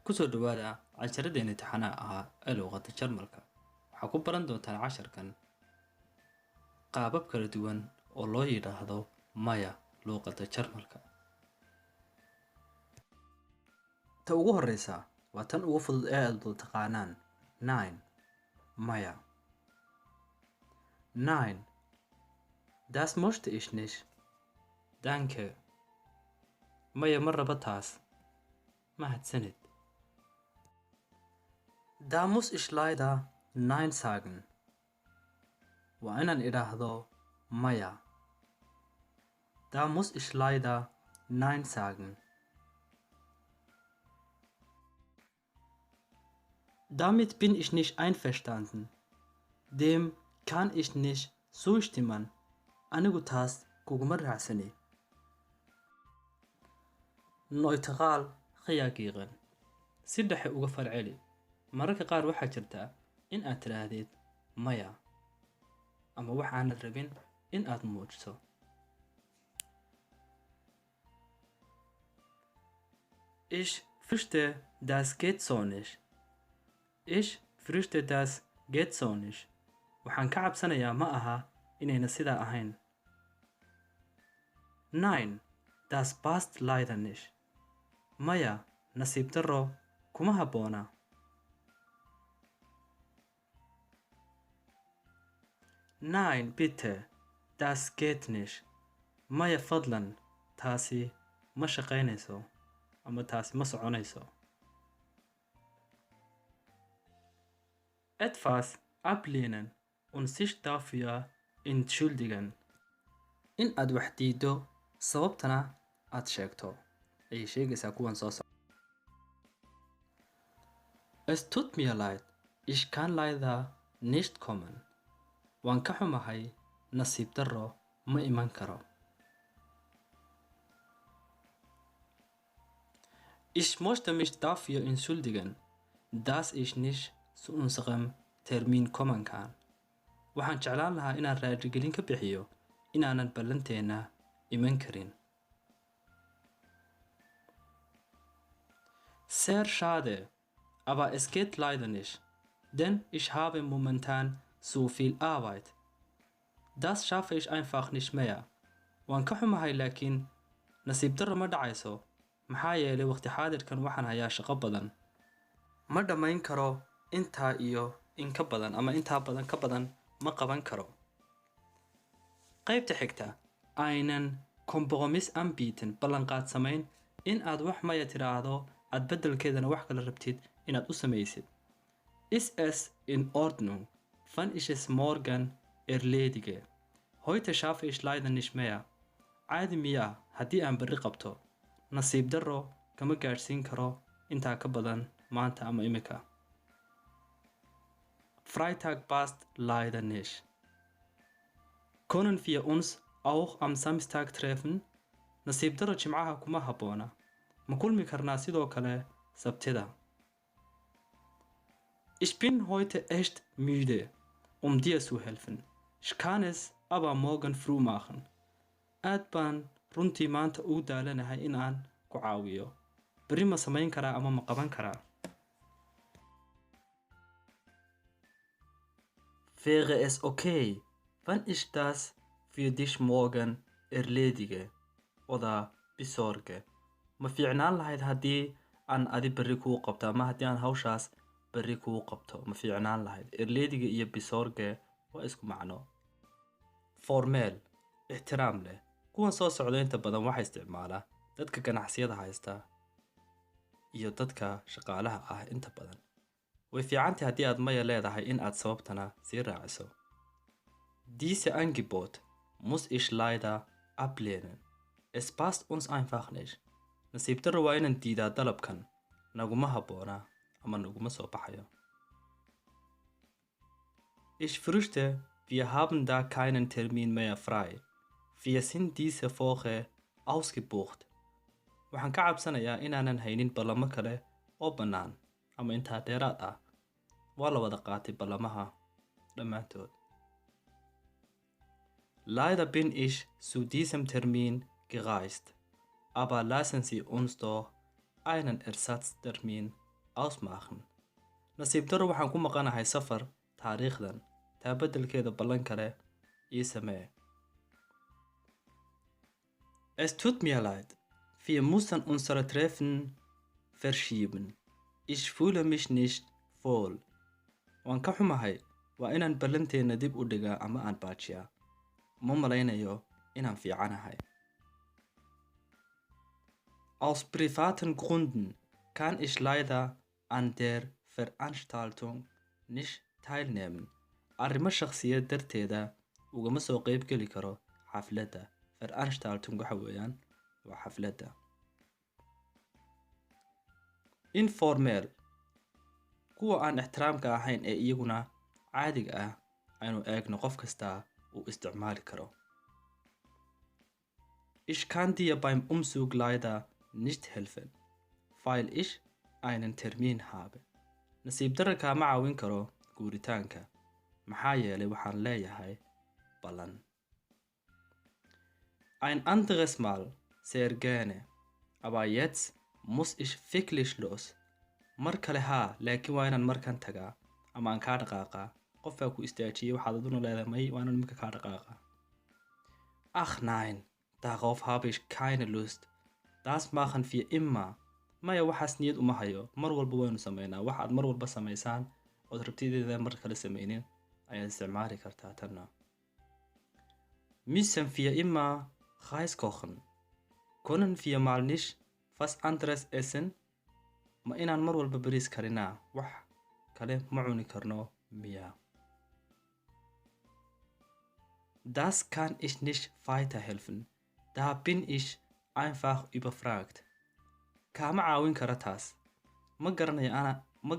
kusoo dhawaada casharadeen imtixaanaha ahaa ee luuqadda Jarmalka. Waxaa ku baran doontaan casharkan qaabab kala duwan oo loo yiraahdo maya luuqadda Jarmalka. Ta ugu horeysa waa tan ugu fudud ee aad taqaanaan nein maya. Nein, das möchte ich nicht. Danke. Maya ma raba taas. Mahadsanid. Da muss ich leider Nein sagen. Waa inaan idhaahdo maya. Da muss ich leider Nein sagen. Damit bin ich nicht einverstanden. Dem kann ich nicht zustimmen. Anigu taas kuguma raacsani. Neutral reagieren. Si dhexe uga falceli. Mararka qaar waxaa jirta in aad tiraahdid maya ama wax aanad rabin in aad muujiso. Ich fürchte, das geht so nicht. Ich fürchte, das geht so nicht. Waxaan ka cabsanayaa ma aha inayna sidaa ahayn. Nein, das passt leider nicht. Maya, nasiib darro kuma habboona. Nein, bitte, das geht nicht. Maya fadlan, taasi ma shaqaynayso ama taasi ma soconayso. Etwas ablehnen und sich dafür entschuldigen. In aad wax diido sababtana aad sheegto ayay sheegaysaa kuwan soo socda. Es tut mir leid, ich kann leider nicht kommen. Waan ka xumahay, nasiib darro ma iman karo. Ich möchte mich dafür entschuldigen, dass ich nicht zu unserem Termin kommen kann. Waxaan jeclaan lahaa inaan raaligelin ka bixiyo inaanan ballanteena iman karin. Sehr schade, aber es geht leider nicht, denn ich habe momentan so viel Arbeit. Das schaffe ich einfach nicht mehr. Waan ka xumahay laakiin nasiib darro ma dhacayso maxaa yeelay waqti xaadirkan waxaan hayaa shaqo badan. Ma dhammayn karo intaa iyo in ka badan ama intaa badan ka badan ma qaban karo. Qaybta xigta einen Kompromiss anbieten ballanqaad samayn in aad wax maya tiraahdo aad beddelkeedana wax kala rabtid inaad u samaysid. Ist es in Ordnung, wenn ich es morgen erledige? Heute schaffe ich leider nicht mehr. Caadi miyaa haddii aan berri qabto. Nasiib darro kama gaadhsiin karo intaa ka badan maanta ama imika. Freitag passt leider nicht. Können wir uns auch am Samstag treffen? Nasiib darro jimcaha kuma habboona. Ma kulmi karnaa sidoo kale Sabtida? Ich bin heute echt müde, um dir zu helfen. Ich kann es aber morgen früh machen. Aad baan runtii maanta u daalanahay in aan ku caawiyo. Berri ma samayn karaa ama ma qaban karaa? Wäre es okay, wenn ich das für dich morgen erledige oder besorge? Ma fiicnaan lahayd haddii aan adi berri kuu qabto ama haddii aan hawshaas berri kuu qabto ma fiicnaan lahayd. Erledige iyo besorge waa isku macno. Formeel ixtiraam leh. Kuwan soo socda inta badan waxaa isticmaala dadka ganacsiyada haysta iyo dadka shaqaalaha ah inta badan. Way fiicantahay haddii aad maya leedahay in aad sababtana sii raaciso. Diese Angebot muss ich leider ablehnen. Es passt uns einfach nicht. Nasiib darro waa inaan diidaa dalabkan. Naguma habboona ama naguma soo baxayo. Ich fürchte, wir haben da keinen Termin mehr frei. Wir sind diese Woche ausgebucht. Waxaan ka cabsanayaa inaanan haynin ballamo kale oo bannaan ama intaa dheeraad ah. Waa la wada qaatay ballamaha dhammaantood. Leider bin ich zu diesem Termin gereist, aber lassen Sie uns doch einen Ersatztermin ausmachen. Nasiib daro waxaan ku maqanahay safar taariikhdan, taa beddelkeeda ballan kale ii samee. Es tut mir leid. Wir müssen unsere Treffen verschieben. Ich fühle mich nicht wohl. Waan ka xumahay, waa inaan ballanteena dib u dhigaa ama aan baajiyaa. Ma malaynayo inaan fiicanahay. Aus privaten Gründen kann ich leider an der Veranstaltung nicht teilnehmen. Arrimo shakhsiyeed darteeda ugama soo qayb geli karo xafladda. Veranstaltung waxa weeyaan waa xafladda. Informel, kuwa aan ixtiraamka ahayn ee iyaguna caadiga ah aynu eegno qof kasta uu isticmaali karo. Ich kann dir beim Umzug leider nicht helfen, weil ich einen Termin habe. Nasiib darro kaama caawin karo guuritaanka, maxaa yeelay waxaan leeyahay ballan. Ein anderes Mal, sehr gerne, aber jetzt muss ich wirklich los. Mar kale haa, laakiin waa inaan markan tagaa ama aan kaa dhaqaaqaa. Qof baa ku istaajiyey waxaad aduna leedahay may waa inaan marka kaa dhaqaaqaa. Ach nein, darauf habe ich keine Lust. Das machen wir immer. Maya waxaas niyad uma hayo, mar walba waynu sameynaa. Waxaad mar walba samaysaan ood rabtideeda mar kale sameynin ayaad isticmaali kartaa tanna. Müssen wir immer Reis kochen? Können wir mal nicht was anderes essen? Ma inaan mar walba bariis karinaa, wax kale ma cuni karno miya. Das kann ich nicht weiterhelfen. Da bin ich einfach überfragt. Kaama caawin kara taas. Ma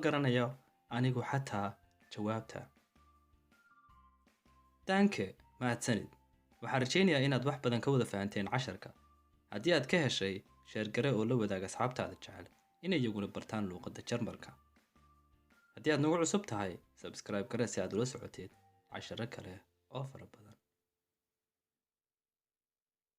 garanayo anigu xataa jawaabta. Danke, mahadsanid. Waxaan rajaynayaa inaad wax badan ka wada fahanteen casharka. Haddii aad ka heshay, sheer gare oo la wadaaga asxaabtaada jecel inay iyaguna bartaan luuqadda Jarmalka. Haddii aad nagu cusub tahay, subscribe gare si aad ula socoteed casharro kale oo fara badan.